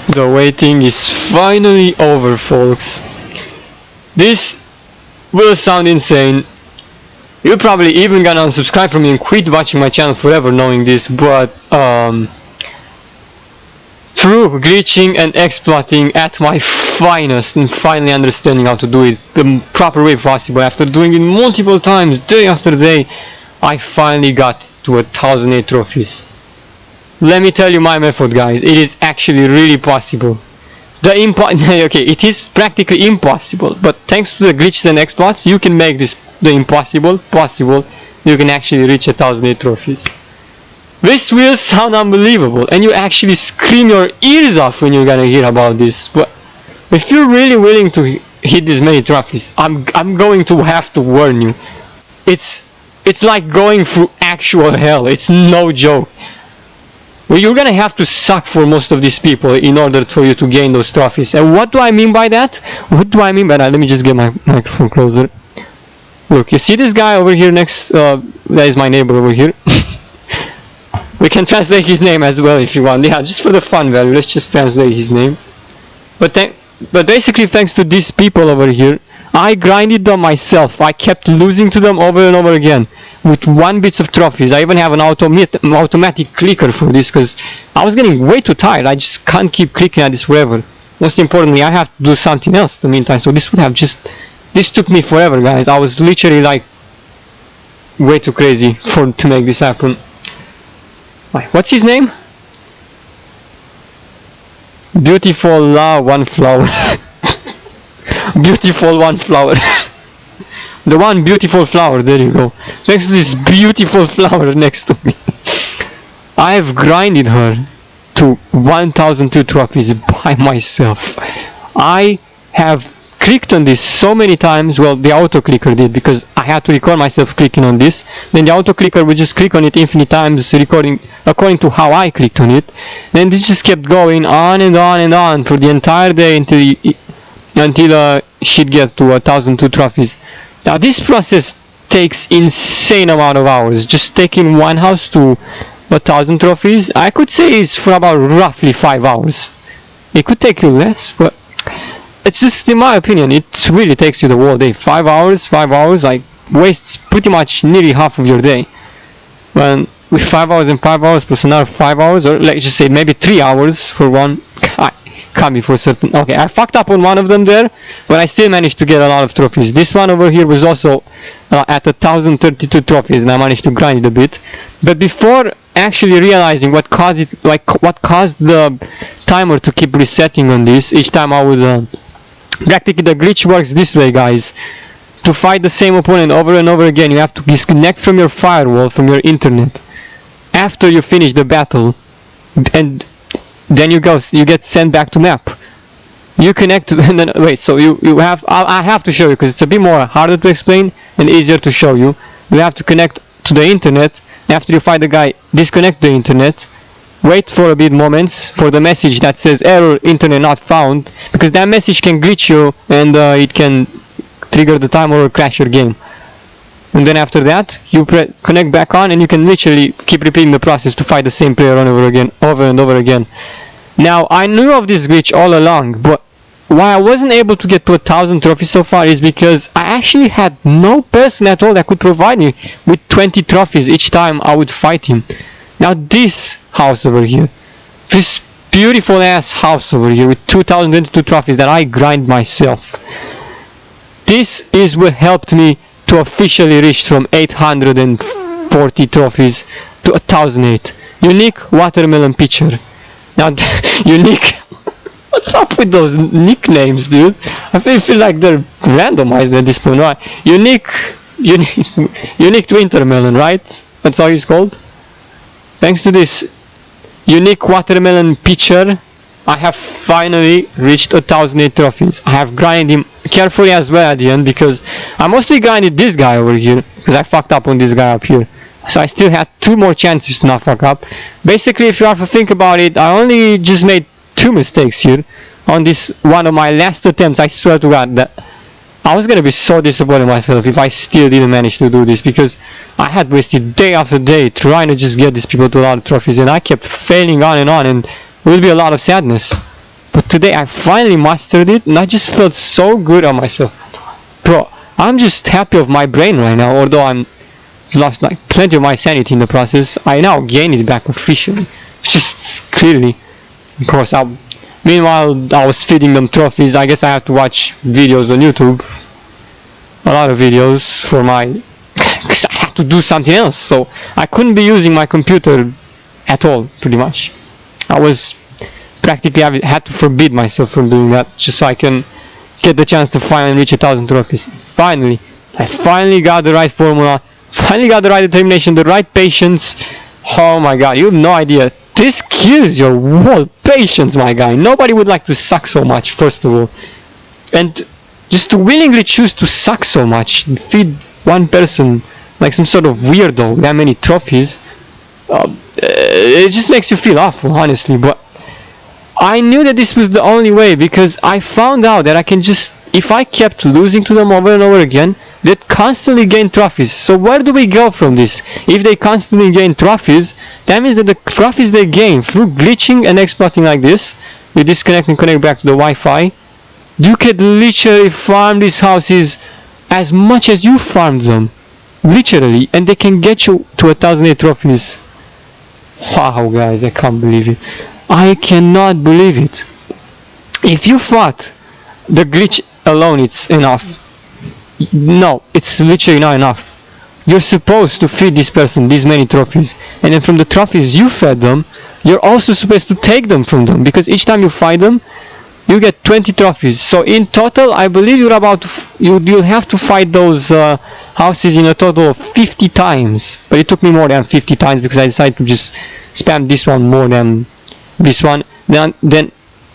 The waiting is finally over, folks. This will sound insane. You're probably even gonna unsubscribe from me and quit watching my channel forever knowing this, but through glitching and exploiting at my finest and finally understanding how to do it the proper way possible, after doing it multiple times, day after day, I finally got to 1008 trophies. Let me tell you my method, guys. It is actually really possible. Okay, it is practically impossible, but thanks to the glitches and exploits, you can make this the impossible possible. You can actually reach 1008 trophies. This will sound unbelievable, and you actually scream your ears off when you're gonna hear about this. But if you're really willing to hit this many trophies, I'm going to have to warn you. It's like going through actual hell. It's no joke. Well, you're gonna have to suck for most of these people in order for you to gain those trophies. And what do I mean by that? What do I mean by that? Let me just get my microphone closer. Look, you see this guy over here next? That is my neighbor over here. We can translate his name as well if you want. Yeah, just for the fun value, let's just translate his name. But basically, thanks to these people over here, I grinded them myself. I kept losing to them over and over again with 1 bits of trophies. I even have an automatic clicker for this because I was getting way too tired. I just can't keep clicking at this forever. Most importantly, I have to do something else in the meantime. So this took me forever, guys. I was literally like way too crazy to make this happen. What's his name? Beautiful one flower. Beautiful one flower. The one beautiful flower, there you go. Thanks to this beautiful flower next to me, I have grinded her to 1002 trophies by myself. I have clicked on this so many times. Well, the auto clicker did, because I had to record myself clicking on this. Then the auto clicker would just click on it infinite times, recording according to how I clicked on it. Then this just kept going on and on and on for the entire day until she'd get to 1002 trophies. Now this process takes insane amount of hours. Just taking one house to 1000 trophies, I could say is for about roughly 5 hours. It could take you less, but it's just, in my opinion, it really takes you the whole day. 5 hours, like wastes pretty much nearly half of your day. When with 5 hours and 5 hours plus another 5 hours, or let's just say maybe 3 hours for one. Can't be for certain. Okay, I fucked up on one of them there, but I still managed to get a lot of trophies. This one over here was also at 1032 trophies, and I managed to grind it a bit. But before actually realizing what caused it, what caused the timer to keep resetting on this each time I would practically, the glitch works this way, guys. To fight the same opponent over and over again, you have to disconnect from your firewall, from your internet, after you finish the battle, and then you get sent back to map. You connect and then wait. So you have. I have to show you because it's a bit more harder to explain and easier to show you. You have to connect to the internet. After you fight the guy, disconnect the internet. Wait for a bit moments for the message that says error, internet not found, because that message can glitch you and it can trigger the timer or crash your game. And then after that, you connect back on, and you can literally keep repeating the process to fight the same player over and over again. Now, I knew of this glitch all along, but why I wasn't able to get to 1000 trophies so far is because I actually had no person at all that could provide me with 20 trophies each time I would fight him. Now this house over here, this beautiful ass house over here with 2022 trophies that I grind myself, this is what helped me to officially reach from 840 trophies to 1008. Unique watermelon pitcher. Now, unique. What's up with those nicknames, dude? I feel like they're randomized at this point, right? Unique wintermelon, right? That's how he's called. Thanks to this unique watermelon pitcher, I have finally reached 1008 trophies. I have grinded him carefully as well at the end, because I mostly grinded this guy over here because I fucked up on this guy up here. So I still had 2 more chances to not fuck up. Basically, if you have to think about it, I only just made 2 mistakes here on this one of my last attempts. I swear to God that I was gonna be so disappointed in myself if I still didn't manage to do this, because I had wasted day after day trying to just get these people to a lot of trophies, and I kept failing on, and it would be a lot of sadness. But today I finally mastered it, and I just felt so good on myself. Bro, I'm just happy of my brain right now, although I'm lost like plenty of my sanity in the process. I now gain it back officially, just clearly. Of course, meanwhile I was feeding them trophies. I guess I have to watch videos on YouTube, a lot of videos for my, because I had to do something else, so I couldn't be using my computer at all, pretty much. I was practically, I had to forbid myself from doing that, just so I can get the chance to finally reach 1,000 trophies. Finally, I finally got the right formula, finally got the right determination, the right patience. Oh my god, you have no idea. This kills your whole patience, my guy. Nobody would like to suck so much, first of all. And just to willingly choose to suck so much, feed one person like some sort of weirdo, that many trophies, it just makes you feel awful, honestly. But I knew that this was the only way, because I found out that I can just, if I kept losing to them over and over again, they'd constantly gain trophies. So where do we go from this? If they constantly gain trophies, that means that the trophies they gain through glitching and exploiting like this, you disconnect and connect back to the Wi-Fi, you could literally farm these houses as much as you farmed them. Literally. And they can get you to 1,008 trophies. Wow, guys, I can't believe it. I cannot believe it. If you thought the glitch alone it's enough, no, it's literally not enough. You're supposed to feed this person these many trophies, and then from the trophies you fed them, you're also supposed to take them from them, because each time you fight them, you get 20 trophies. So in total, I believe you're about to you'll have to fight those houses in a total of 50 times. But it took me more than 50 times, because I decided to just spam this one more than this one. Then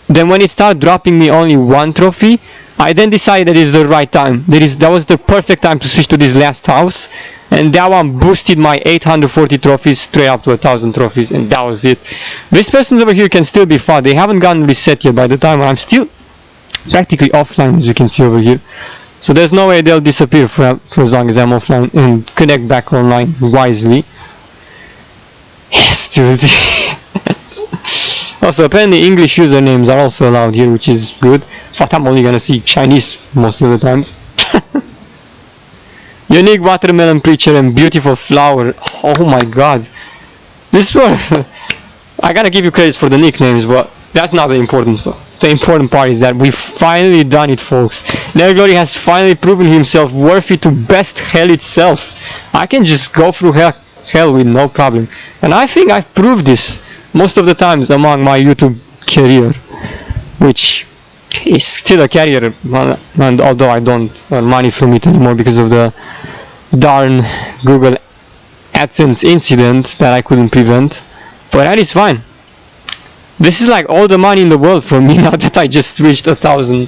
when it started dropping me only one trophy, I then decided that is the right time. That was the perfect time to switch to this last house, and that one boosted my 840 trophies straight up to 1,000 trophies, and that was it. These persons over here can still be fought. They haven't gotten reset yet by the time I'm still practically offline, as you can see over here. So there's no way they'll disappear for as long as I'm offline and connect back online wisely. Yes, dude. Also, apparently English usernames are also allowed here, which is good. In fact, I'm only gonna see Chinese most of the times. Unique watermelon preacher and beautiful flower. Oh my god. This one, I gotta give you credit for the nicknames, but that's not the important part. The important part is that we've finally done it, folks. Glory has finally proven himself worthy to best hell itself. I can just go through hell with no problem. And I think I've proved this most of the times among my YouTube career, which is still a career, and although I don't earn money from it anymore because of the darn Google AdSense incident that I couldn't prevent, but that is fine. This is like all the money in the world for me now that I just reached 1,000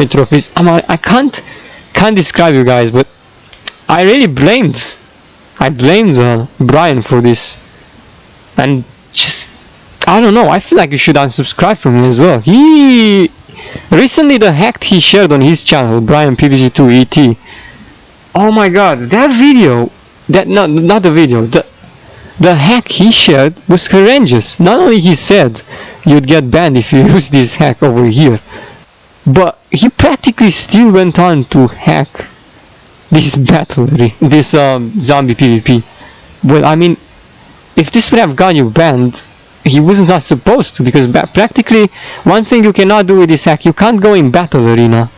trophies. I can't describe you guys, but I really blamed Brian for this, and just, I don't know, I feel like you should unsubscribe from him as well. Recently the hack he shared on his channel, Brian PVZ2ET, oh my god, that video, not the video, the hack he shared was horrendous. Not only he said you'd get banned if you use this hack over here, but he practically still went on to hack this this zombie PvP. Well, I mean, if this would have got you banned, he wasn't not supposed to, because practically one thing you cannot do with this hack, you can't go in battle arena.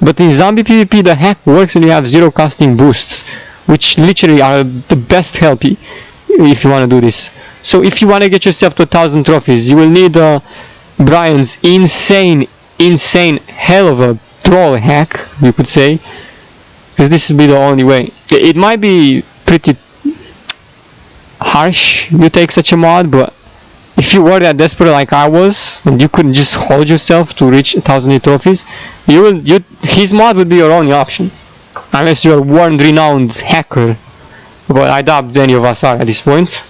But in zombie PvP the hack works and you have 0 casting boosts, which literally are the best help if you want to do this. So if you want to get yourself to 1,000 trophies, you will need Brian's insane hell of a troll hack, you could say, because this will be the only way. It might be pretty harsh you take such a mod, but if you were that desperate like I was, and you couldn't just hold yourself to reach 1,008 trophies, his mod would be your only option, unless you're a world renowned hacker. But I doubt any of us are at this point.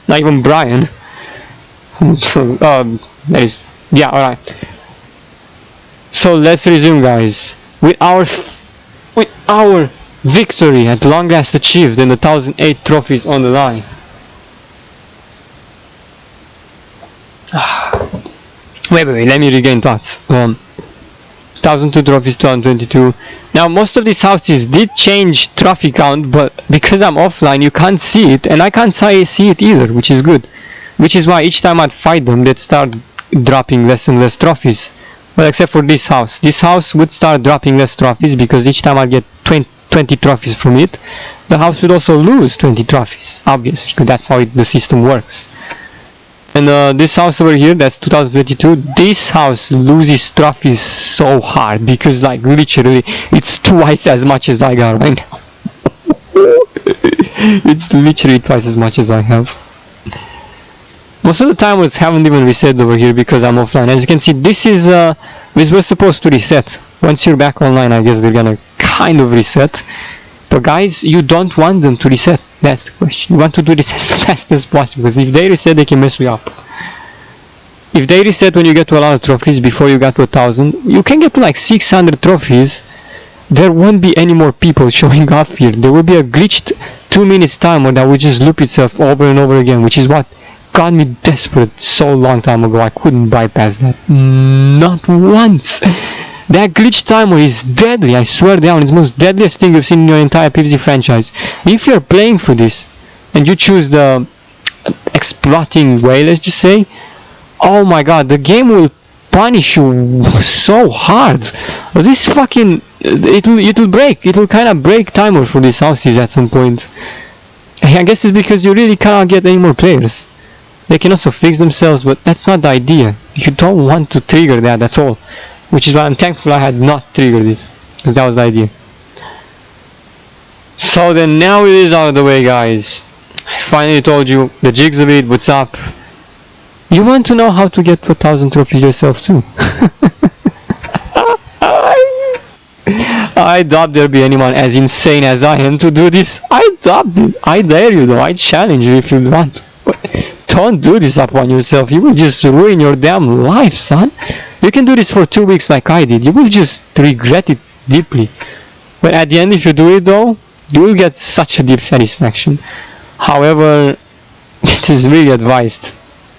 Not even Brian. Yeah, alright. So let's resume, guys. With our victory at long last achieved and the 1,008 trophies on the line. Wait, let me regain thoughts. 1002 trophies 2022. Now most of these houses did change trophy count, but because I'm offline you can't see it, and I can't see it either, which is good. Which is why each time I'd fight them they'd start dropping less and less trophies. Well, except for this house. This house would start dropping less trophies because each time I'd get 20 trophies from it, the house would also lose 20 trophies, obviously, because that's how the system works. And this house over here, that's 2022, this house loses trophies so hard because, like, literally it's twice as much as I got right now. It's literally twice as much as I have. Most of the timers haven't even reset over here because I'm offline. As you can see, this was supposed to reset. Once you're back online, I guess they're gonna kind of reset. But guys, you don't want them to reset. That's the question. You want to do this as fast as possible, because if they reset, they can mess you up. If they reset when you get to a lot of trophies before you got to 1000, you can get to like 600 trophies. There won't be any more people showing up here. There will be a glitched 2 minutes timer that will just loop itself over and over again, which is what got me desperate so long time ago. I couldn't bypass that. Not once. That glitch timer is deadly, I swear down. It's the most deadliest thing you've seen in your entire PVZ franchise. If you're playing for this and you choose the exploiting way, let's just say, oh my god, the game will punish you so hard. This fucking it'll break. It'll kind of break timer for these houses at some point. I guess it's because you really cannot get any more players. They can also fix themselves, but that's not the idea. You don't want to trigger that at all. Which is why I'm thankful I had not triggered it, because that was the idea. So then now it is out of the way, guys. I finally told you the jigs of it. What's up? You want to know how to get to 1000 trophies yourself too? I doubt there'll be anyone as insane as I am to do this. I doubt it. I dare you though. I challenge you if you want. But don't do this upon yourself. You will just ruin your damn life, son. You can do this for 2 weeks like I did. You will just regret it deeply. But at the end, if you do it though, you will get such a deep satisfaction. However, it is really advised.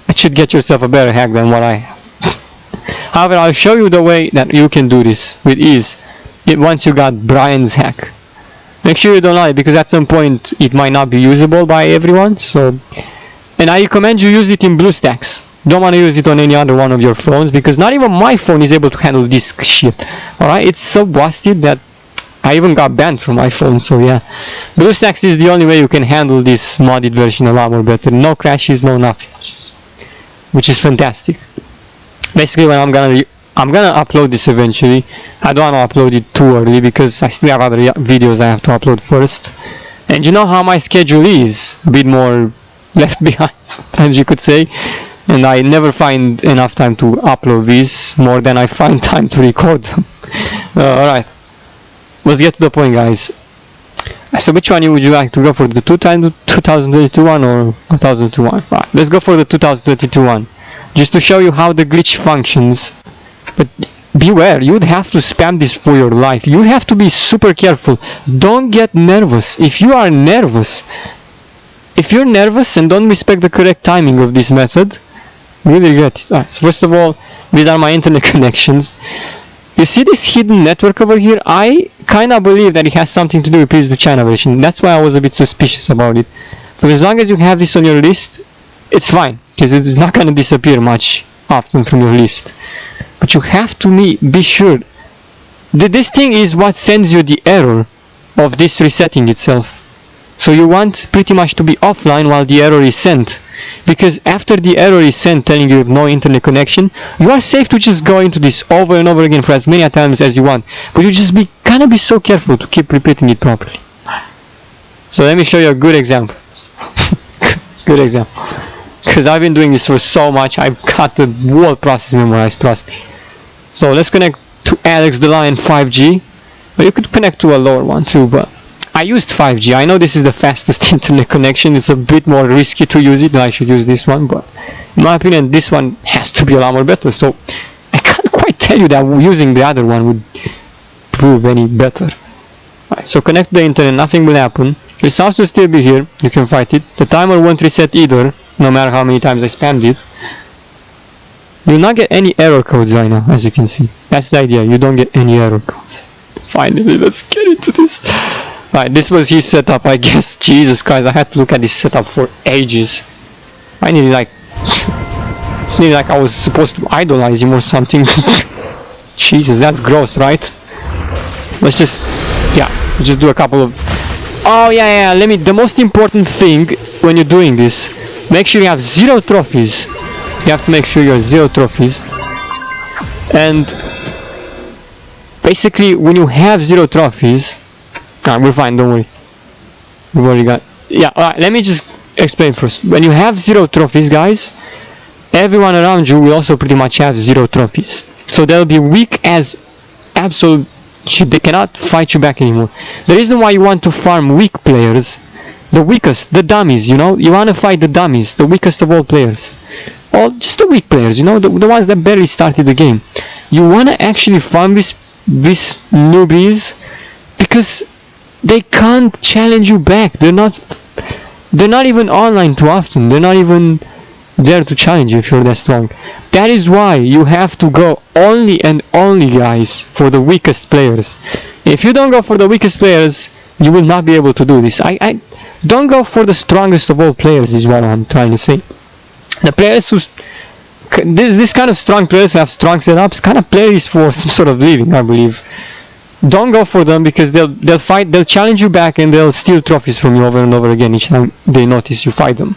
You should get yourself a better hack than what I have. However, I'll show you the way that you can do this with ease once you got Brian's hack. Make sure you don't lie, because at some point it might not be usable by everyone. And I recommend you use it in BlueStacks. Don't want to use it on any other one of your phones, because not even my phone is able to handle this shit. Alright, it's so busted that I even got banned from my phone, so yeah. BlueStacks is the only way you can handle this modded version a lot more better. No crashes, no nothing. Which is fantastic. Basically, when I'm gonna upload this eventually. I don't want to upload it too early because I still have other videos I have to upload first. And you know how my schedule is, a bit more left behind sometimes you could say. And I never find enough time to upload these more than I find time to record them. Alright, let's get to the point, guys. So which one would you like to go for, the 2022 one or 2002 one? Right, let's go for the 2022 one, just to show you how the glitch functions. But beware, you'd have to spam this for your life. You have to be super careful. Don't get nervous. If you're nervous and don't respect the correct timing of this method, you'll regret it. Alright, so first of all, these are my internet connections. You see this hidden network over here? I kinda believe that it has something to do with PVZ China version. That's why I was a bit suspicious about it. But as long as you have this on your list, it's fine, because it's not gonna disappear much often from your list. But you have to be sure that this thing is what sends you the error of this resetting itself. So you want pretty much to be offline while the error is sent. Because after the error is sent telling you have no internet connection, you are safe to just go into this over and over again for as many times as you want. But you just be so careful to keep repeating it properly. So let me show you a good example. Good example. Because I've been doing this for so much, I've got the whole process memorized, trust me. So let's connect to Alex the Lion 5G. But you could connect to a lower one too, but I used 5G. I know this is the fastest internet connection. It's a bit more risky to use it. I should use this one, but in my opinion, this one has to be a lot more better. So I can't quite tell you that using the other one would prove any better. Right, so connect to the internet, nothing will happen. Your sounds will still be here. You can fight it. The timer won't reset either, no matter how many times I spammed it. You'll not get any error codes right now, as you can see. That's the idea, you don't get any error codes. Finally, let's get into this. Right, this was his setup, I guess. Jesus Christ, I had to look at this setup for ages. I nearly like... it's nearly like I was supposed to idolize him or something. Jesus, that's gross, right? Let's just... yeah, just do a couple of... oh yeah, let me... the most important thing when you're doing this, make sure you have 0 trophies. You have to make sure you have 0 trophies. And basically, when you have 0 trophies, we're fine, don't worry. We've already got... yeah, alright, let me just explain first. When you have 0 trophies, guys, everyone around you will also pretty much have 0 trophies. So they'll be weak as absolute shit. They cannot fight you back anymore. The reason why you want to farm weak players, the weakest, the dummies, you know, you want to fight the dummies, the weakest of all players. Or just the weak players, you know, the ones that barely started the game. You want to actually farm these newbies because they can't challenge you back. They're not even online too often. They're not even there to challenge you if you're that strong. That is why you have to go only and only, guys, for the weakest players. If you don't go for the weakest players, you will not be able to do this. I don't go for the strongest of all players is what I'm trying to say. The players who this kind of strong players who have strong setups kind of play this for some sort of living, I believe. Don't go for them because they'll fight, they'll challenge you back, and they'll steal trophies from you over and over again each time they notice you fight them.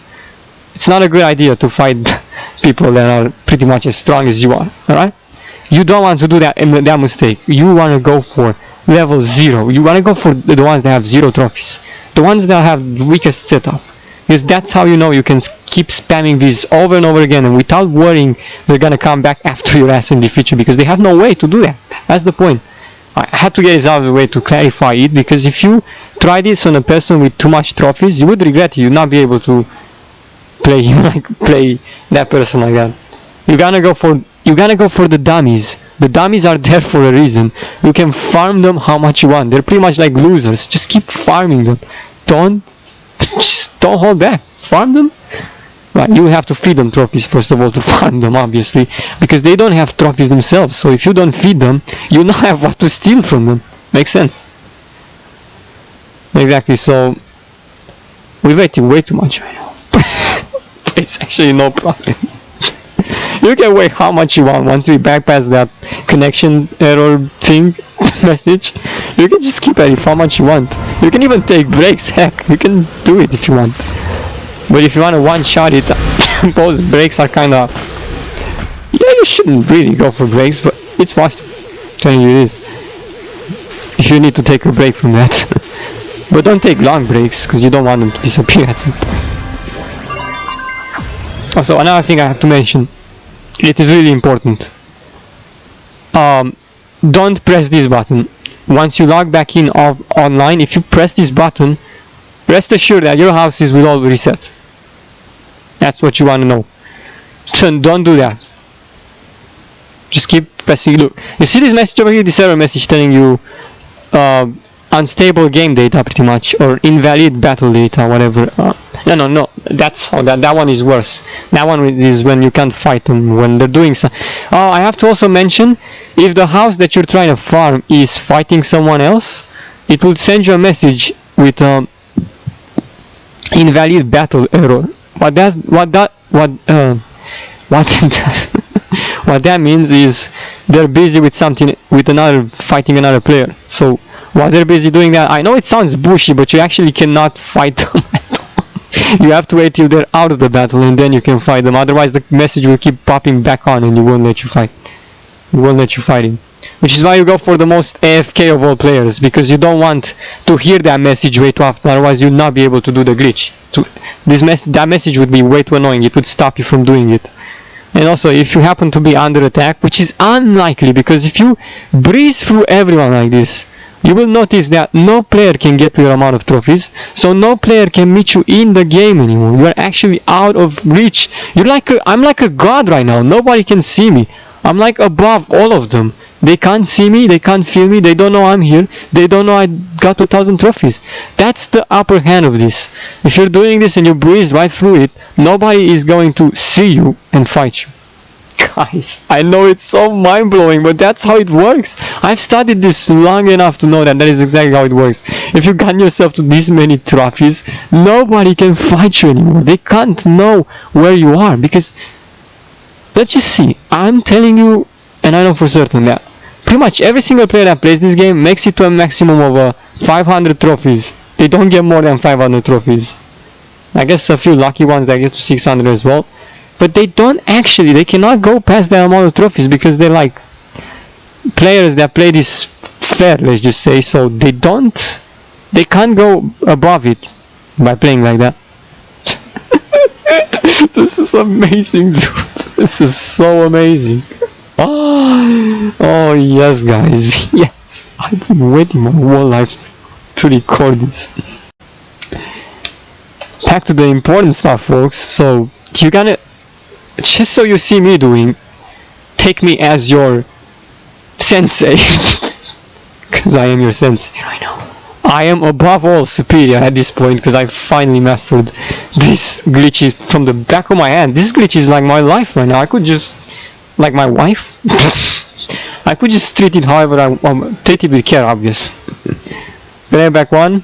It's not a good idea to fight people that are pretty much as strong as you are, alright? You don't want to do that mistake. You want to go for level 0. You want to go for the ones that have 0 trophies. The ones that have the weakest setup. Because that's how you know you can keep spamming these over and over again, and without worrying they're gonna come back after your ass and defeat you, because they have no way to do that. That's the point. I had to get this out of the way to clarify it, because if you try this on a person with too much trophies, you would regret it. You'd not be able to play that person like that. You're gonna go for the dummies. The dummies are there for a reason. You can farm them how much you want. They're pretty much like losers. Just keep farming them. Just don't hold back. Farm them. Right, you have to feed them trophies first of all to farm them, obviously, because they don't have trophies themselves. So if you don't feed them, you don't have what to steal from them. Makes sense. Exactly. So we're waiting way too much right now. It's actually no problem. You can wait how much you want. Once we bypass that connection error thing message, you can just keep at it how much you want. You can even take breaks. Heck, you can do it if you want. But if you want to one-shot it, those breaks are kind of... yeah, you shouldn't really go for breaks, but it's possible. I'm telling you it is. If you need to take a break from that. But don't take long breaks, because you don't want them to disappear at some point. Also, another thing I have to mention. It is really important. Don't press this button. Once you log back in online, if you press this button, rest assured that your houses will all reset. That's what you want to know. So don't do that. Just keep pressing. Look, you see this message over here, this error message telling you unstable game data, pretty much, or invalid battle data, whatever. No, that's how that one is worse. That one is when you can't fight them, when they're doing some... oh, I have to also mention, if the house that you're trying to farm is fighting someone else, it will send you a message with invalid battle error. What that means is they're busy with something, with fighting another player. So while they're busy doing that, I know it sounds bushy, but you actually cannot fight them. You have to wait till they're out of the battle, and then you can fight them. Otherwise the message will keep popping back on and it won't let you fight. It won't let you fight him. Which is why you go for the most AFK of all players, because you don't want to hear that message way too often, otherwise you'll not be able to do the glitch. That message would be way too annoying, it would stop you from doing it. And also, if you happen to be under attack, which is unlikely, because if you breeze through everyone like this, you will notice that no player can get to your amount of trophies, so no player can meet you in the game anymore. You are actually out of reach. I'm like a god right now. Nobody can see me. I'm like above all of them. They can't see me, they can't feel me, they don't know I'm here, they don't know I got 2,000 trophies. That's the upper hand of this. If you're doing this and you breeze right through it, nobody is going to see you and fight you. Guys, I know it's so mind-blowing, but that's how it works. I've studied this long enough to know that that is exactly how it works. If you got yourself to this many trophies, nobody can fight you anymore. They can't know where you are, because let's just see. I'm telling you, and I know for certain that pretty much every single player that plays this game makes it to a maximum of 500 trophies. They don't get more than 500 trophies. I guess a few lucky ones that get to 600 as well. But they cannot go past that amount of trophies, because they're like players that play this fair, let's just say. So they can't go above it by playing like that. This is amazing, dude. This is so amazing. Oh yes, guys. Yes, I've been waiting my whole life to record this. Back to the important stuff, folks. So you gotta, just so you see me doing, take me as your sensei. Because I am your sensei right now. I am above all superior at this point, because I finally mastered this glitch from the back of my hand. This glitch is like my life right now. I could just, like my wife, I could just treat it however I treat it with care, obviously. Play back one,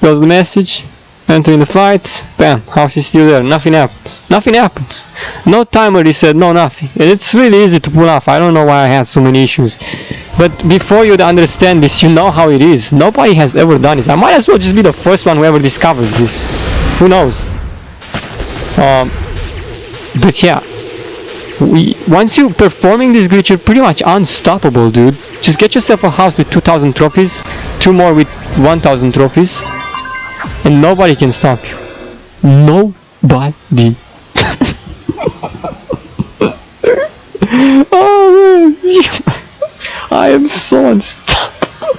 close the message, enter in the fight, bam, house is still there, nothing happens. Nothing happens. No timer reset, no nothing. And it's really easy to pull off. I don't know why I had so many issues. But before you understand this, you know how it is. Nobody has ever done this. I might as well just be the first one who ever discovers this. Who knows? But yeah, once you're performing this glitch, you're pretty much unstoppable, dude. Just get yourself a house with 2,000 trophies, 2 more with 1,000 trophies, and nobody can stop you. Nobody. Oh man. I am so unstoppable.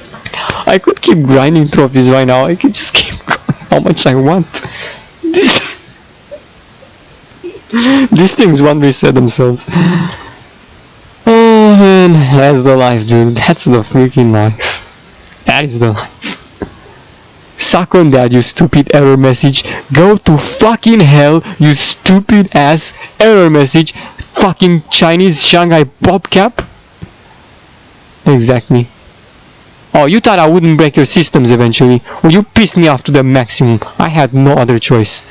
I could keep grinding trophies right now. I could just keep going how much I want. These things won't reset themselves. Oh man, that's the life, dude. That's the freaking life. That is the life. Suck on that, you stupid error message. Go to fucking hell, you stupid ass error message. Fucking Chinese Shanghai PopCap. Exactly. Oh, you thought I wouldn't break your systems eventually? Well, you pissed me off to the maximum. I had no other choice.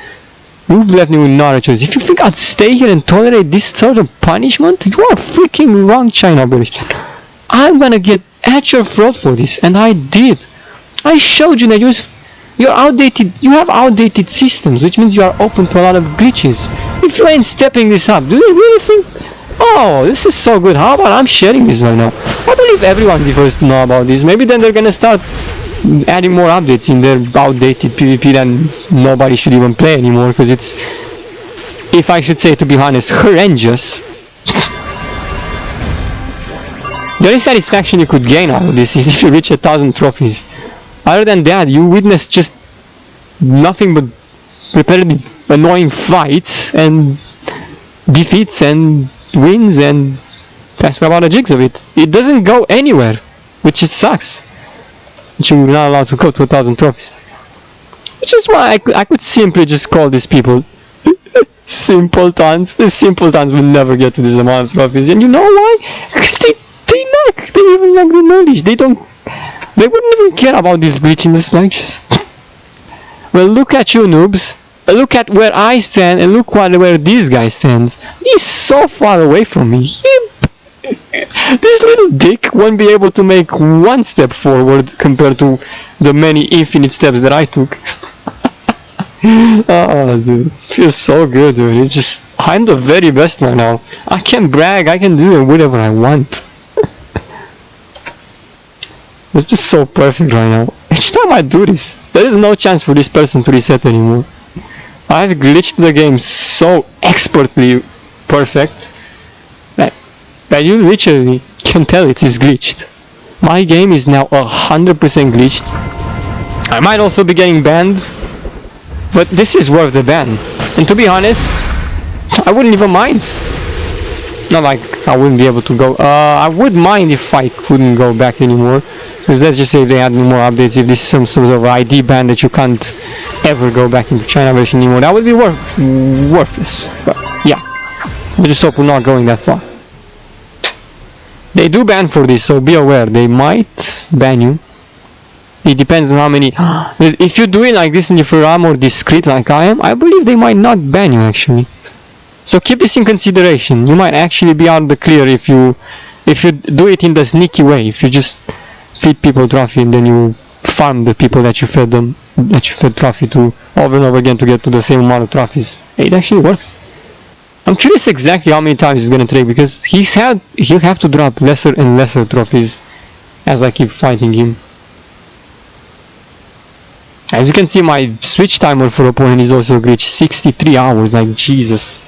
You left me with no other choice. If you think I'd stay here and tolerate this sort of punishment, you are freaking wrong, China British. I'm gonna get at your throat for this, and I did. I showed you that you're outdated. You have outdated systems, which means you are open to a lot of glitches. If you ain't stepping this up, do you really think? Oh, this is so good. How about I'm sharing this right now? I believe everyone deserves to know about this. Maybe then they're gonna start adding more updates in their outdated PvP that nobody should even play anymore, because it's, if I should say to be honest, horrendous. The only satisfaction you could gain out of this is if you reach 1,000 trophies. Other than that, you witness just nothing but repetitive annoying fights and defeats and wins, and that's about the jigs of it. It doesn't go anywhere, which it sucks. But you're not allowed to go to 1,000 trophies. Which is why I could simply just call these people simpletons. The simpletons will never get to this amount of trophies. And you know why? Because they even lack the knowledge. They wouldn't even care about this glitch in the slightest. Well, look at you, noobs. Look at where I stand, and look where this guy stands. He's so far away from me. This little dick won't be able to make one step forward compared to the many infinite steps that I took. Oh, dude. Feels so good, dude. It's just, I'm the very best right now. I can brag, I can do whatever I want. It's just so perfect right now. Each time I do this, there is no chance for this person to reset anymore. I've glitched the game so expertly perfect that you literally can tell it is glitched. My game is now 100% glitched. I might also be getting banned, but this is worth the ban. And to be honest, I wouldn't even mind. Not like I wouldn't be able to go. I would mind if I couldn't go back anymore. Because let's just say if they had more updates, if this is some sort of ID ban that you can't ever go back into China version anymore, that would be worthless. But yeah. I just hope we're not going that far. They do ban for this, so be aware. They might ban you. It depends on how many. If you do it like this and if you're more discreet like I am, I believe they might not ban you actually. So keep this in consideration. You might actually be out of the clear if you do it in the sneaky way. If you just feed people trophy and then you farm the people that you fed trophy to over and over again to get to the same amount of trophies. It actually works. I'm curious exactly how many times he's gonna trade, because he'll have to drop lesser and lesser trophies as I keep fighting him. As you can see, my switch timer for opponent is also glitched. 63 hours, like Jesus.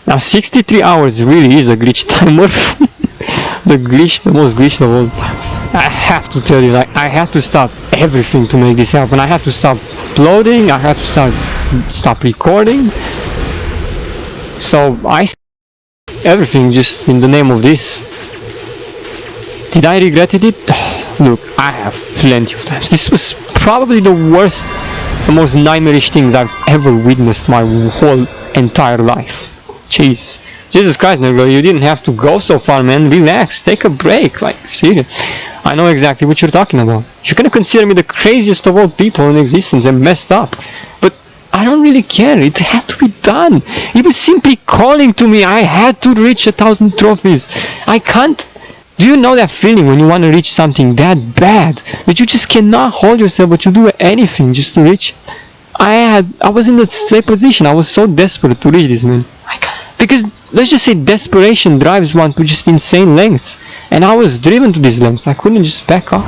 Now 63 hours really is a glitch timer. The most glitched of all. I have to tell you, like, I had to stop everything to make this happen. I had to stop uploading, I had to stop recording. So I everything just in the name of this. Did I regretted it? Look, I have plenty of times. This was probably the worst, the most nightmarish things I've ever witnessed my whole entire life. Jesus Christ, Negro, you didn't have to go so far, man. Relax, take a break, like, serious. I know exactly what you're talking about. You're gonna consider me the craziest of all people in existence and messed up. But I don't really care, it had to be done. It was simply calling to me. I had to reach 1,000 trophies. I can't. Do you know that feeling when you want to reach something that bad that you just cannot hold yourself, but you do anything just to reach? I was in that same position. I was so desperate to reach this, man. Because let's just say desperation drives one to just insane lengths, and I was driven to these lengths. I couldn't just back off.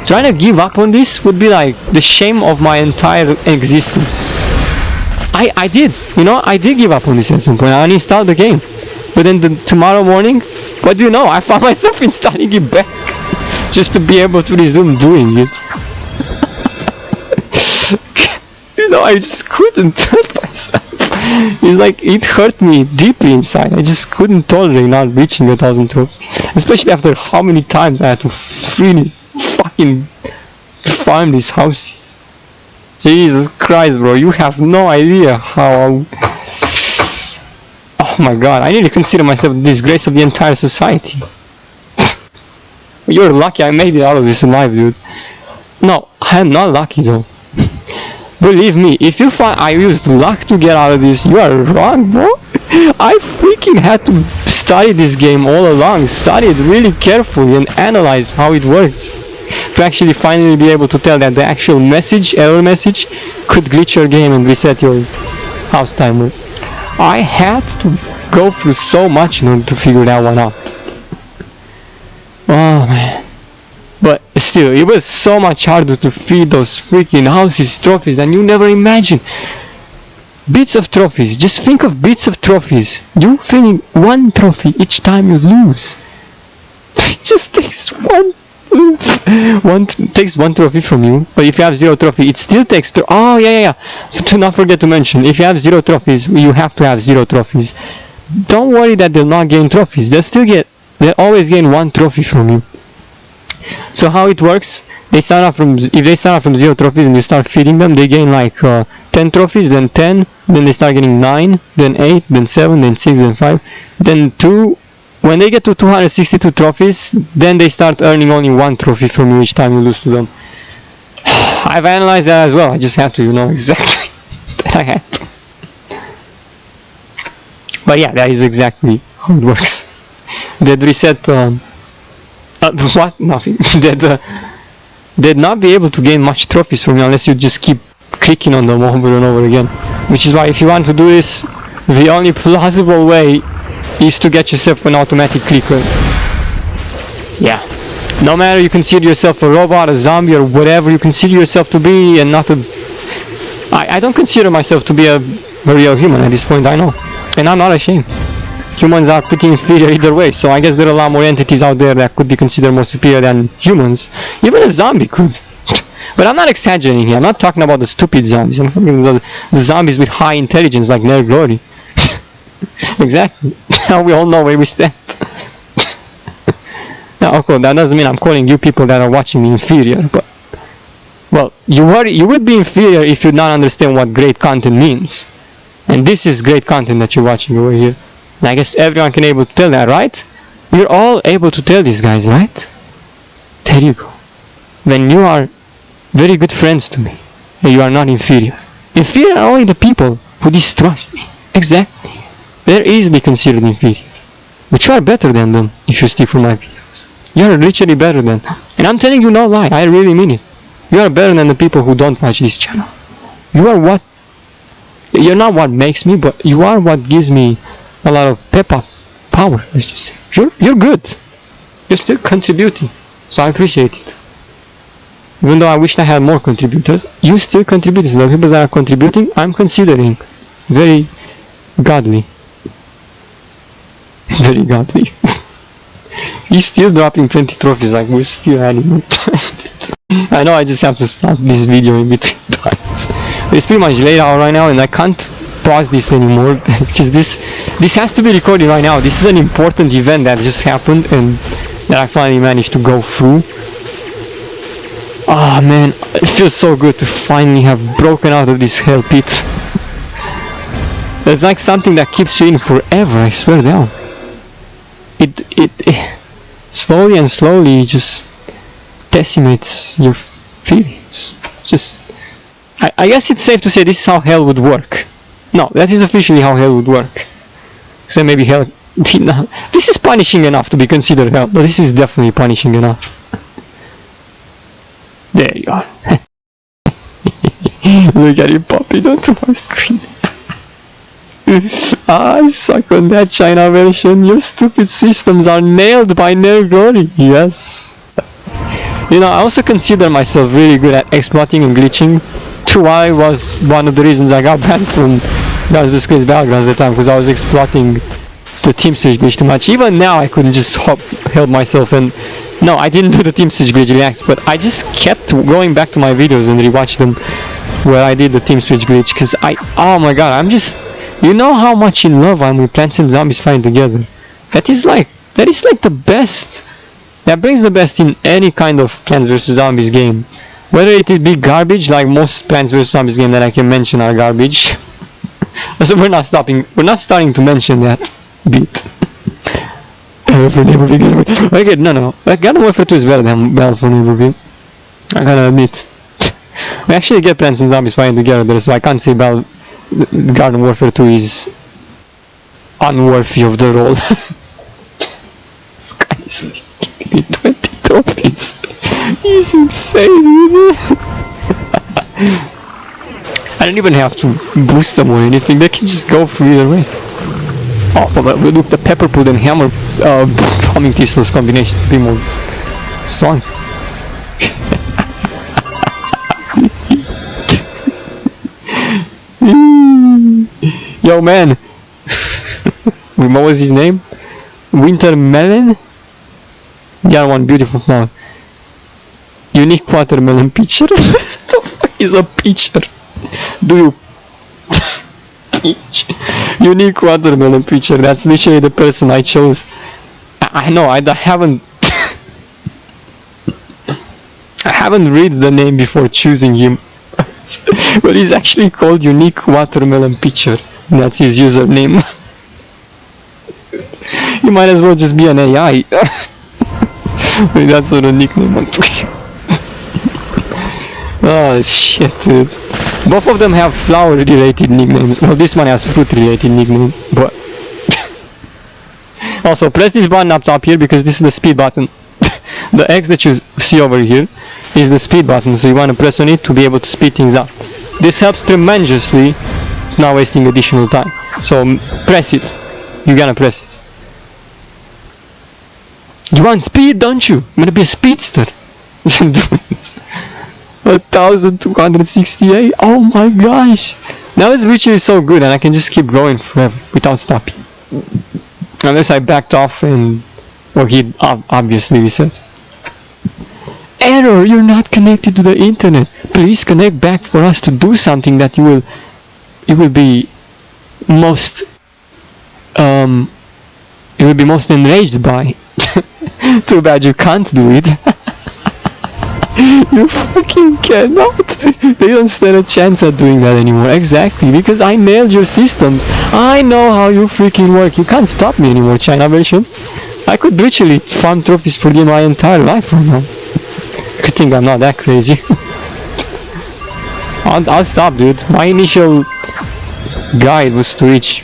Trying to give up on this would be like the shame of my entire existence. I did, you know, I did give up on this at some point. I uninstalled the game, but then tomorrow morning, what do you know? I found myself installing it back just to be able to resume doing it. You know, I just couldn't help myself. It's like it hurt me deeply inside. I just couldn't tolerate not reaching 1,000 trophies, especially after how many times I had to really fucking farm these houses. Jesus Christ, bro, you have no idea how. Oh my God, I need to consider myself the disgrace of the entire society. You're lucky I made it out of this alive, dude. No, I am not lucky though. Believe me, if you find I used luck to get out of this, you are wrong, bro. I freaking had to study this game all along, study it really carefully and analyze how it works, to actually finally be able to tell that the actual error message, could glitch your game and reset your house timer. I had to go through so much in order to figure that one out. Oh man. But still, it was so much harder to feed those freaking houses trophies than you never imagine. Bits of trophies, just think of bits of trophies. You feeding one trophy each time you lose. It just takes takes one trophy from you. But if you have 0 trophy, it still takes oh yeah. To not forget to mention, if you have 0 trophies, you have to have 0 trophies. Don't worry that they'll not gain trophies. They'll always gain 1 trophy from you. So how it works, if they start off from 0 trophies and you start feeding them, they gain like 10 trophies, then 10, then they start getting 9, then 8, then 7, then 6, then 5, then 2. When they get to 262 trophies, then they start earning only 1 trophy from you each time you lose to them. I've analyzed that as well. I just have to, you know, exactly that I had to. But yeah, that is exactly how it works. They'd reset what? Nothing. They'd not be able to gain much trophies from you unless you just keep clicking on them over and over again. Which is why if you want to do this, the only plausible way is to get yourself an automatic clicker. Yeah. No matter you consider yourself a robot, a zombie, or whatever you consider yourself to be, and not a... I don't consider myself to be a real human at this point, I know. And I'm not ashamed. Humans are pretty inferior either way, so I guess there are a lot more entities out there that could be considered more superior than humans. Even a zombie could. But I'm not exaggerating here. I'm not talking about the stupid zombies. I'm talking about the zombies with high intelligence like Nerd Glory. Exactly. Now we all know where we stand. Now, of course, that doesn't mean I'm calling you people that are watching me inferior, but... Well, you would be inferior if you not understand what great content means. And this is great content that you're watching over here. And I guess everyone can able to tell that, right? We're all able to tell these guys, right? There you go. Then you are very good friends to me. And you are not inferior. Inferior are only the people who distrust me. Exactly. They're easily considered inferior. But you are better than them if you stick for my videos. You are literally better than them. And I'm telling you no lie, I really mean it. You are better than the people who don't watch this channel. You are what... You're not what makes me, but you are what gives me a lot of power, let's just say. You're good. You're still contributing. So I appreciate it. Even though I wish I had more contributors, you still contribute. The people that are contributing, I'm considering very godly. Very godly. He's still dropping 20 trophies, like we're still adding more time. I know I just have to stop this video in between times. It's pretty much late out right now and I can't pause this anymore because this has to be recorded right now. This is an important event that just happened and that I finally managed to go through. Oh man, it feels so good to finally have broken out of this hell pit. It's like something that keeps you in forever, I swear down. It slowly and slowly just decimates your feelings. Just, I guess it's safe to say this is how hell would work. No, that is officially how hell would work. So maybe hell did not. This is punishing enough to be considered hell. No, this is definitely punishing enough. There you are. Look at it popping onto my screen. I suck on that China version. Your stupid systems are nailed by no glory. Yes. You know, I also consider myself really good at exploiting and glitching. Why was one of the reasons I got banned from DISCONECT Battlegrounds at the time, because I was exploiting the team switch glitch too much. Even now I couldn't just help myself, and no, I didn't do the team switch glitch reacts, but I just kept going back to my videos and rewatch them where I did the team switch glitch, because oh my god, I'm just, you know how much in love I'm with Plants and Zombies fighting together. That is like the best. That brings the best in any kind of Plants vs Zombies game. Whether it be garbage, like most Plants vs Zombies game that I can mention are garbage. So we're not starting to mention that bit. Okay, no. Garden Warfare 2 is better than Battle for Neighborville. I gotta admit. We actually get Plants and Zombies fighting together, so I can't say Garden Warfare 2 is unworthy of the role. This guy is giving me 20 trophies. He's insane. I don't even have to boost them or anything, they can just go through either way. Oh, but look, the pepper pulled and hammer humming Tesla's combination to be more strong. Yo man, what was his name? Winter Melon? The other one, beautiful flower. Unique watermelon pitcher. The fuck is a pitcher? Do you peach? Unique watermelon pitcher. That's literally the person I chose. I know I haven't I haven't read the name before choosing him. But he's actually called Unique Watermelon Pitcher. That's his username. He might as well just be an AI. That's sort of nickname I'm talking. Oh shit, dude. Both of them have flower related nicknames. Well, this one has fruit related nickname, but also press this button up top here because this is the speed button. The X that you see over here is the speed button, so you want to press on it to be able to speed things up. This helps tremendously. It's not wasting additional time. So press it. You gotta press it. You want speed, don't you? I'm gonna be a speedster. Do it. 1268. Oh my gosh. Now this glitch is so good and I can just keep going forever without stopping. Unless I backed off and... or he obviously reset. Error! You're not connected to the internet. Please connect back for us to do something that you will be most enraged by. Too bad you can't do it. You fucking cannot. They don't stand a chance at doing that anymore. Exactly, because I nailed your systems. I know how you freaking work. You can't stop me anymore, China version. I could literally farm trophies for you my entire life right now. Good thing I'm not that crazy. I'll stop, dude. My initial guide was to reach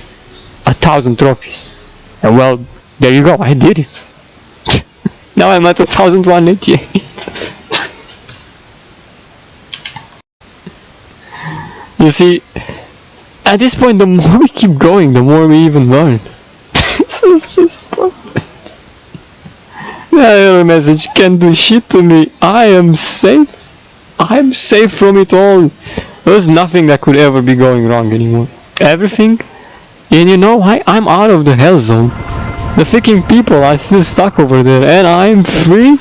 1,000 trophies. And well, there you go, I did it. Now I'm at 1,188. You see, at this point, the more we keep going, the more we even learn. This is just perfect. That error message can't do shit to me. I am safe. I'm safe from it all. There's nothing that could ever be going wrong anymore. Everything. And you know why? I'm out of the hell zone. The freaking people are still stuck over there and I'm free.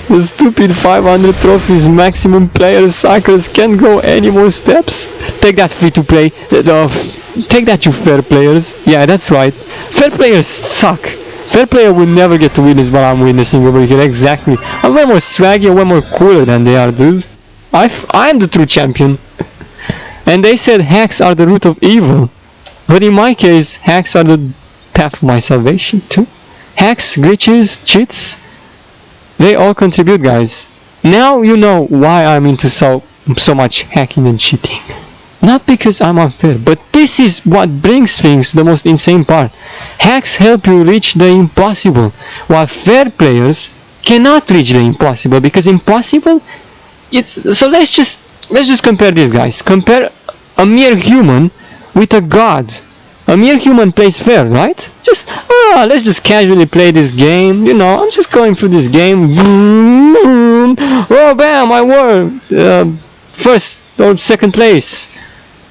The stupid 500 trophies maximum player cycles can't go any more steps. Take that, free to play. Take that, you fair players. Yeah, that's right. Fair players suck. Fair player will never get to witness what I'm witnessing over here. Exactly. I'm way more swaggy and way more cooler than they are, dude. I'm the true champion. And they said hacks are the root of evil. But in my case, hacks are the path of my salvation too. Hacks, glitches, cheats, they all contribute, guys. Now you know why I'm into so much hacking and cheating. Not because I'm unfair, but this is what brings things to the most insane part. Hacks help you reach the impossible, while fair players cannot reach the impossible, because impossible, so let's just compare these guys. Compare a mere human with a god. A mere human plays fair, right? Let's just casually play this game. You know, I'm just going through this game. Oh, bam! I won first or second place.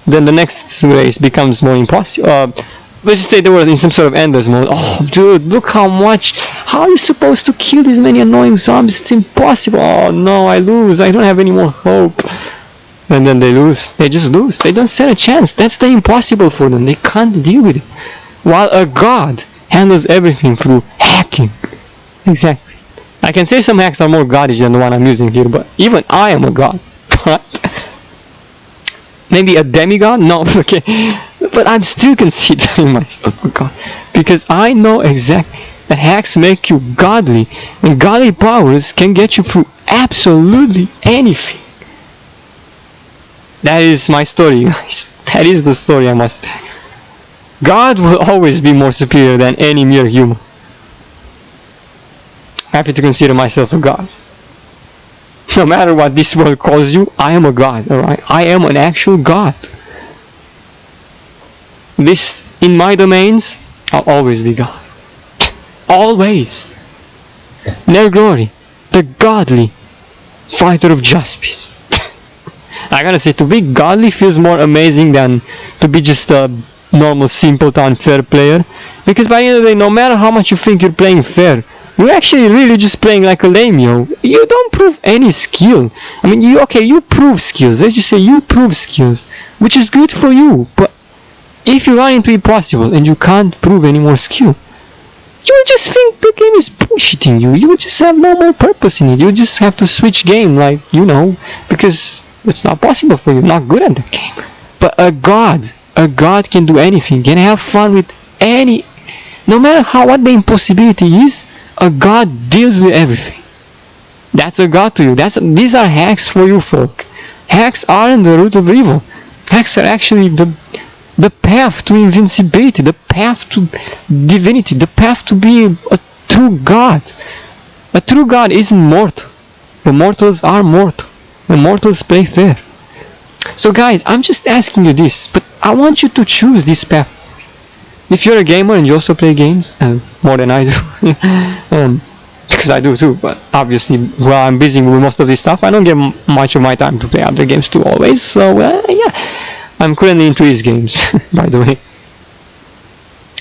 Then the next race becomes more impossible. Let's just say they were in some sort of endless mode. Oh, dude, look how much. How are you supposed to kill these many annoying zombies? It's impossible. Oh no, I lose. I don't have any more hope. And then they lose. They just lose. They don't stand a chance. That's the impossible for them. They can't deal with it. While a god handles everything through hacking. Exactly. I can say some hacks are more godish than the one I'm using here, but even I am a god. Maybe a demigod? No, okay. But I'm still considering myself a god. Because I know exactly that hacks make you godly. And godly powers can get you through absolutely anything. That is my story, guys. That is the story I must tell. God will always be more superior than any mere human. Happy to consider myself a god. No matter what this world calls you, I am a god, alright? I am an actual god. This, in my domains, I'll always be God. Always. Their glory, the godly fighter of justice. I gotta say, to be godly feels more amazing than to be just a normal, simpleton, fair player. Because by the end of the day, no matter how much you think you're playing fair, you're actually really just playing like a lame-yo. You don't prove any skill. I mean, you prove skills. Let's just say you prove skills, which is good for you. But if you run into impossible and you can't prove any more skill, you will just think the game is bullshitting you. You will just have no more purpose in it. You just have to switch game, like, because it's not possible for you. You're not good at the game. But a god can do anything, can have fun with any, no matter what the impossibility is. A god deals with everything. That's a god to you. These are hacks for you folk. Hacks aren't the root of evil. Hacks are actually the path to invincibility, the path to divinity, the path to be a true god. A true god isn't mortal. The mortals are mortal. The mortals play fair. So guys, I'm just asking you this, but I want you to choose this path. If you're a gamer and you also play games, more than I do, because I do too, but obviously while I'm busy with most of this stuff, I don't get much of my time to play other games too always, so yeah, I'm currently into these games, by the way.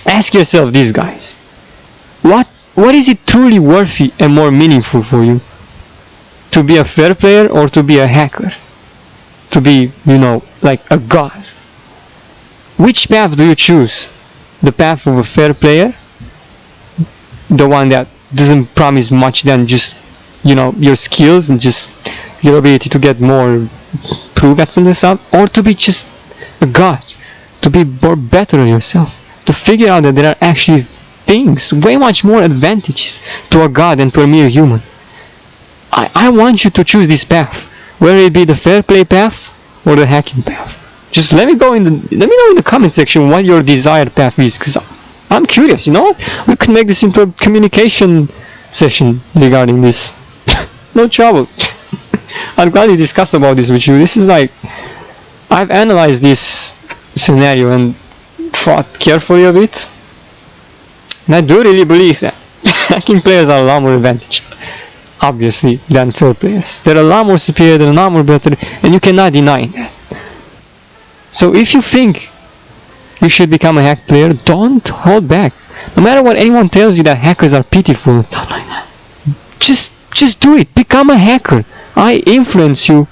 Ask yourself this, guys. What is it truly worthy and more meaningful for you? To be a fair player or to be a hacker? To be, like a god? Which path do you choose? The path of a fair player? The one that doesn't promise much than just you know, your skills and just your ability to get more prove at some stuff, or to be just a god, to be more better at yourself, to figure out that there are actually things, way much more advantages to a god than to a mere human. I want you to choose this path, whether it be the fair play path or the hacking path. Just let me know in the comment section what your desired path is, because I'm curious. You know, we could make this into a communication session regarding this. No trouble. I'll gladly discuss about this with you. This is like, I've analyzed this scenario and thought carefully of it, and I do really believe that hacking players are a lot more advantage, obviously, than fair players. They're a lot more superior, they're a lot more better, and you cannot deny that. So if you think you should become a hack player, don't hold back. No matter what anyone tells you that hackers are pitiful, stuff like that, just do it. Become a hacker. I influence you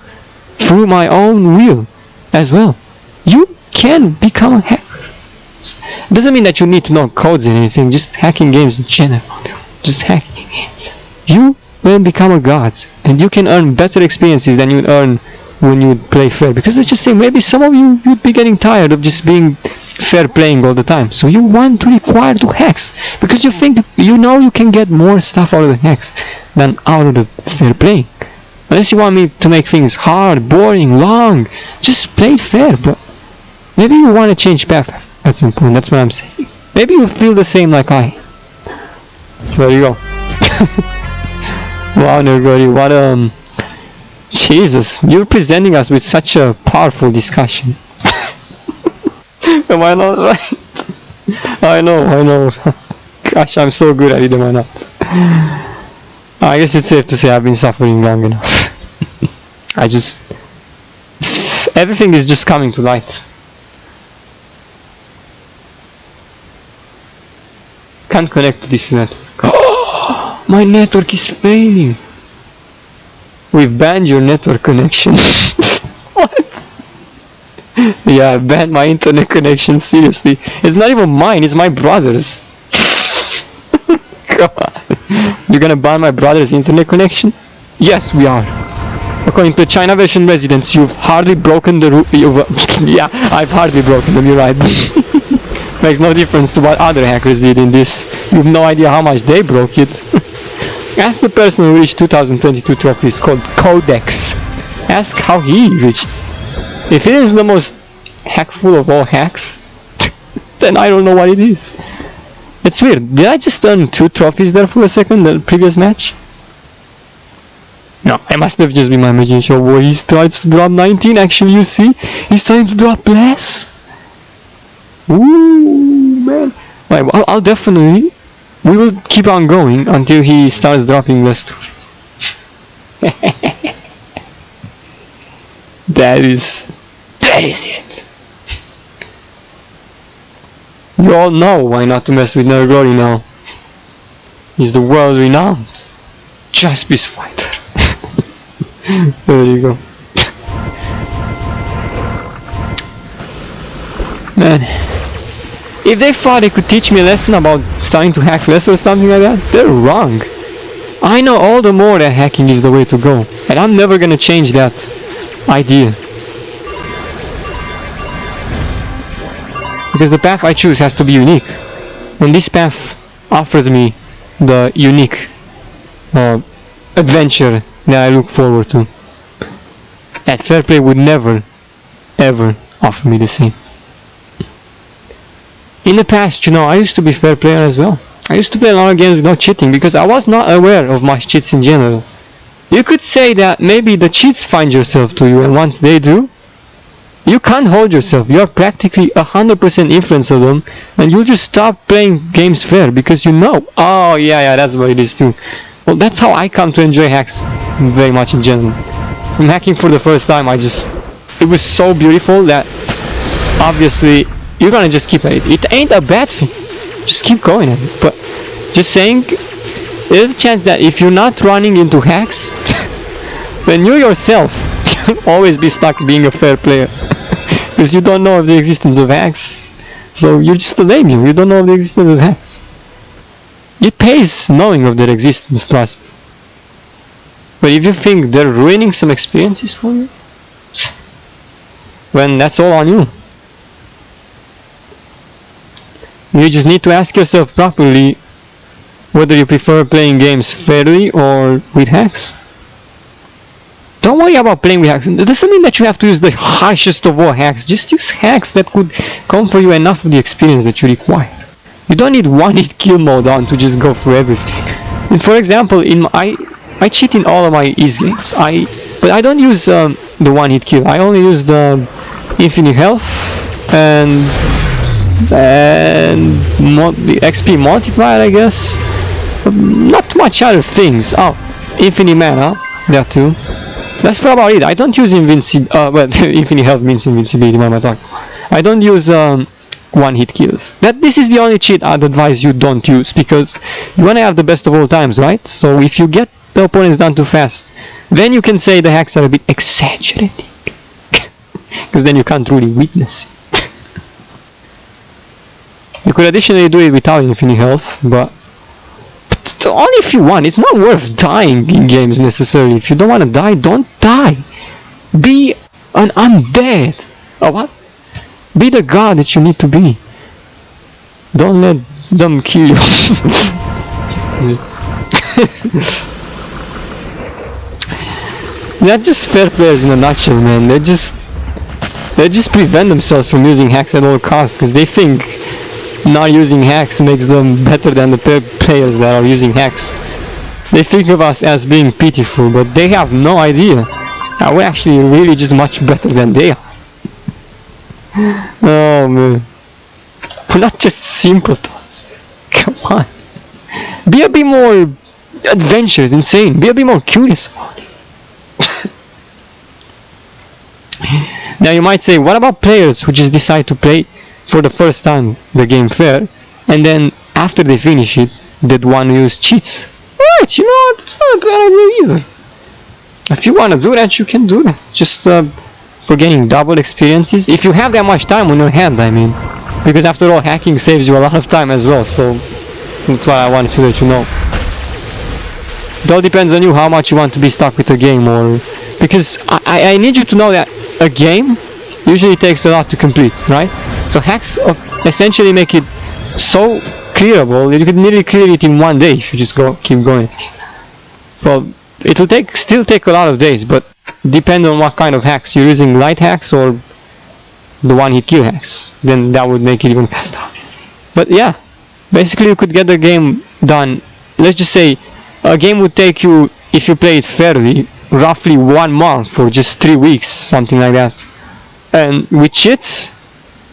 through my own will as well. You can become a hacker. It doesn't mean that you need to know codes and anything, just hacking games in general. Just hacking games. You will become a god, and you can earn better experiences than you'd earn when you play fair. Because let's just say maybe some of you would be getting tired of just being fair playing all the time, so you want to require to hacks because you think you know you can get more stuff out of the hacks than out of the fair playing. Unless you want me to make things hard, boring, long, just play fair. But maybe you want to change path at some point. That's what I'm saying. Maybe you feel the same like I. There you go. Wow, Nergori, what Jesus, you're presenting us with such a powerful discussion. Am I not right? I know. Gosh, I'm so good at it, am I not? I guess it's safe to say I've been suffering long enough. Everything is just coming to light. Can't connect to this network. Oh, my network is failing. We've banned your network connection. What? Yeah, I banned my internet connection, seriously. It's not even mine, it's my brother's. God. You're gonna ban my brother's internet connection? Yes, we are. According to China version residents, you've hardly broken the roof. Yeah, I've hardly broken them, you're right. Makes no difference to what other hackers did in this. You have no idea how much they broke it. Ask the person who reached 2022 trophies called Codex. Ask how he reached. If it is the most hackful of all hacks, then I don't know what it is. It's weird. Did I just earn 2 trophies there for a second, the previous match? No, it must have just been my imagination. Oh boy, he's trying to drop 19 actually, you see? He's trying to drop less. Ooh, man. Right, well, I'll definitely... We will keep on going until he starts dropping less trophies. That is it. You all know why not to mess with Nergori now. He's the world-renowned Jaspis fighter. There you go. Man, if they thought they could teach me a lesson about starting to hack less or something like that, they're wrong. I know all the more that hacking is the way to go, and I'm never gonna change that idea. Because the path I choose has to be unique, and this path offers me the unique adventure that I look forward to. That fair play would never, ever offer me the same. In the past, you know, I used to be fair player as well. I used to play a lot of games with no cheating because I was not aware of much cheats in general. You could say that maybe the cheats find yourself to you, and once they do, you can't hold yourself. You're practically 100% influence of them, and you'll just stop playing games fair because you know, oh yeah, that's what it is too. Well, that's how I come to enjoy hacks very much in general. From hacking for the first time, it was so beautiful that obviously you're gonna just keep at it. It ain't a bad thing. Just keep going at it. But just saying, there's a chance that if you're not running into hacks, then you yourself can always be stuck being a fair player. Because you don't know of the existence of hacks. So you're just a lame. You don't know of the existence of hacks. It pays knowing of their existence, plus. But if you think they're ruining some experiences for you, then that's all on you. You just need to ask yourself properly whether you prefer playing games fairly or with hacks. Don't worry about playing with hacks. It doesn't mean that you have to use the harshest of all hacks. Just use hacks that could come for you enough of the experience that you require. You don't need one-hit kill mode on to just go for everything. And for example, I cheat in all of my ease games. But I don't use the one-hit kill. I only use the infinite health and the XP multiplier, I guess. Not much other things. Oh, infinite mana, that too. That's about it. I don't use invincibility. Well, infinite health means invincibility. What am I talking? I don't use one-hit kills. This is the only cheat I'd advise you don't use, because you wanna have the best of all times, right? So if you get the opponents down too fast, then you can say the hacks are a bit exaggerating, because then you can't really witness it. You could additionally do it without infinite health, but only if you want. It's not worth dying in games necessarily. If you don't want to die, don't die. Be an undead. Oh, what? Be the god that you need to be. Don't let them kill you. They're just fair players in a nutshell, man. They just prevent themselves from using hacks at all costs because they think not using hacks makes them better than the players that are using hacks. They think of us as being pitiful, but they have no idea that we're actually really just much better than they are. Oh man, we're not just simpletons. Come on, be a bit more adventurous, insane. Be a bit more curious about it. Now you might say, what about players who just decide to play for the first time the game fair, and then after they finish it, they'd want to use cheats? Right, you know, that's not a bad idea either. If you want to do that, you can do that. Just for getting double experiences, if you have that much time on your hand, I mean, because after all, hacking saves you a lot of time as well. So that's why I wanted to let you know. It all depends on you how much you want to be stuck with a game, or because I need you to know that a game usually takes a lot to complete, right? So hacks essentially make it so clearable that you could nearly clear it in one day if you just keep going. Well, it will still take a lot of days, but depend on what kind of hacks you're using. Light hacks or the one-hit kill hacks, then that would make it even better. But yeah, basically you could get the game done. Let's just say a game would take you, if you play it fairly, roughly 1 month or just 3 weeks, something like that. And with cheats,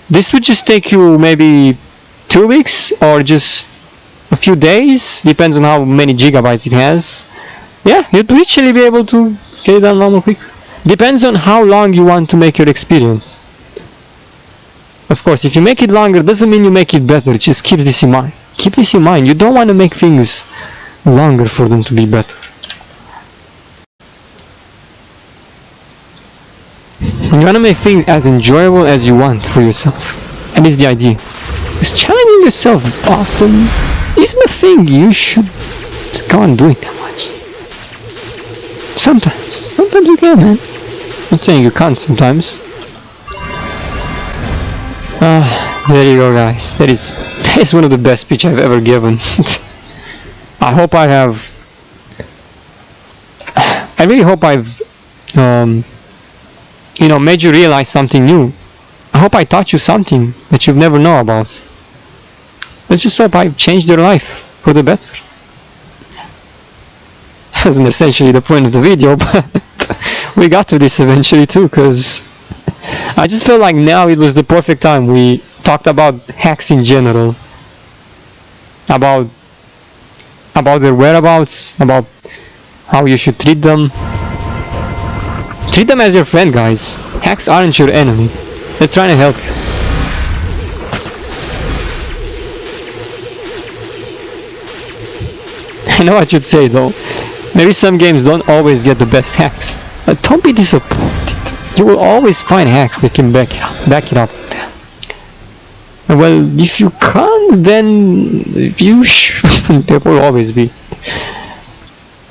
this would just take you maybe 2 weeks or just a few days, depends on how many gigabytes it has. Yeah, you'd literally be able to get it done normal quick. Depends on how long you want to make your experience. Of course, if you make it longer, doesn't mean you make it better. It just keeps this in mind. Keep this in mind. You don't want to make things longer for them to be better. You want to make things as enjoyable as you want for yourself. And it's the idea. Because challenging yourself often isn't a thing you should go on doing that much. Sometimes you can, man. I'm not saying you can't sometimes. There you go, guys. That is one of the best speech I've ever given. I really hope I've made you realize something new. I hope I taught you something that you've never known about. Let's just hope I've changed your life for the better. Wasn't essentially the point of the video, but we got to this eventually too, because I just felt like now it was the perfect time. We talked about hacks in general, about their whereabouts, about how you should treat them. Treat them as your friend, guys. Hacks aren't your enemy. They're trying to help you. I know what you'd say though. Maybe some games don't always get the best hacks. But don't be disappointed. You will always find hacks that can back it up. Well, if you can't, then there will always be.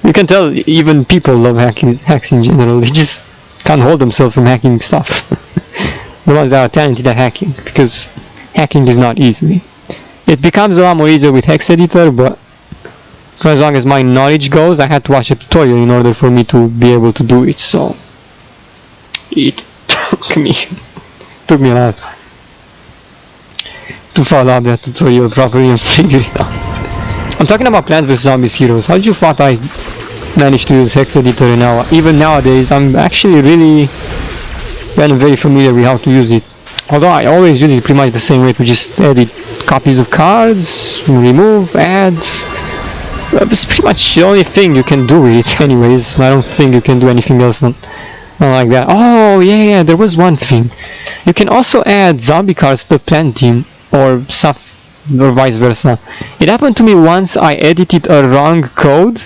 You can tell even people love hacks in general. They just can't hold themselves from hacking stuff. The ones that are talented at hacking, because hacking is not easy. It becomes a lot more easier with hex editor, but for as long as my knowledge goes, I had to watch a tutorial in order for me to be able to do it, so it took me a lot to follow up that tutorial properly and figure it out. I'm talking about Plants vs Zombies Heroes. How did you thought I managed to use hex editor, and now even nowadays I'm actually really very familiar with how to use it. Although I always use it pretty much the same way, to just edit copies of cards, remove, add. It's pretty much the only thing you can do with it anyways. I don't think you can do anything else not like that. Oh yeah, there was one thing. You can also add zombie cards per plant team, or stuff, or vice versa. It happened to me once. I edited a wrong code,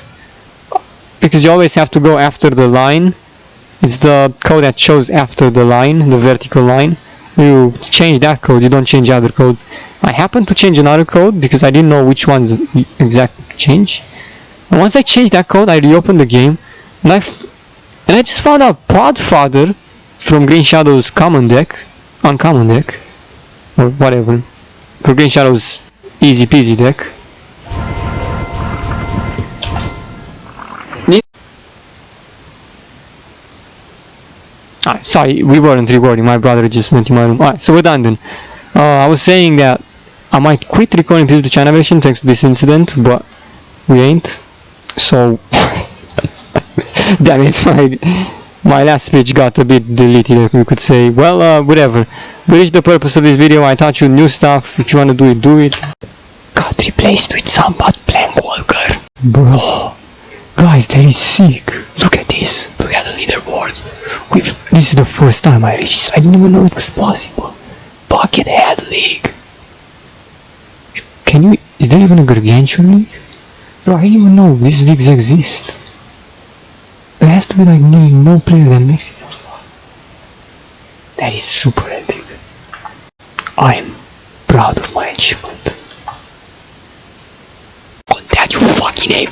because you always have to go after the line. It's the code that shows after the line, the vertical line. You change that code, you don't change other codes. I happened to change another code because I didn't know which one's exact change. And once I changed that code, I reopened the game, and I just found out Podfather from Green Shadow's uncommon deck, or whatever, for Green Shadow's easy peasy deck. Sorry, we weren't recording, my brother just went in my room. Alright, so we're done then. I was saying that I might quit recording this to China version thanks to this incident, but we ain't. So, damn it, my last speech got a bit deleted, if we could say. Well, whatever. We reached the purpose of this video. I taught you new stuff. If you wanna do it, do it. Got replaced with some bot Plank Walker. Bro, guys, that is sick. Look at this. Look at the leaderboard. This is the first time I reached this. I didn't even know it was possible. Buckethead League. Is there even a Gargantuan League? Bro, I didn't even know these leagues exist. There has to be like nearly no player that makes it. That is super epic. I am proud of my achievement. Oh, that you fucking ape.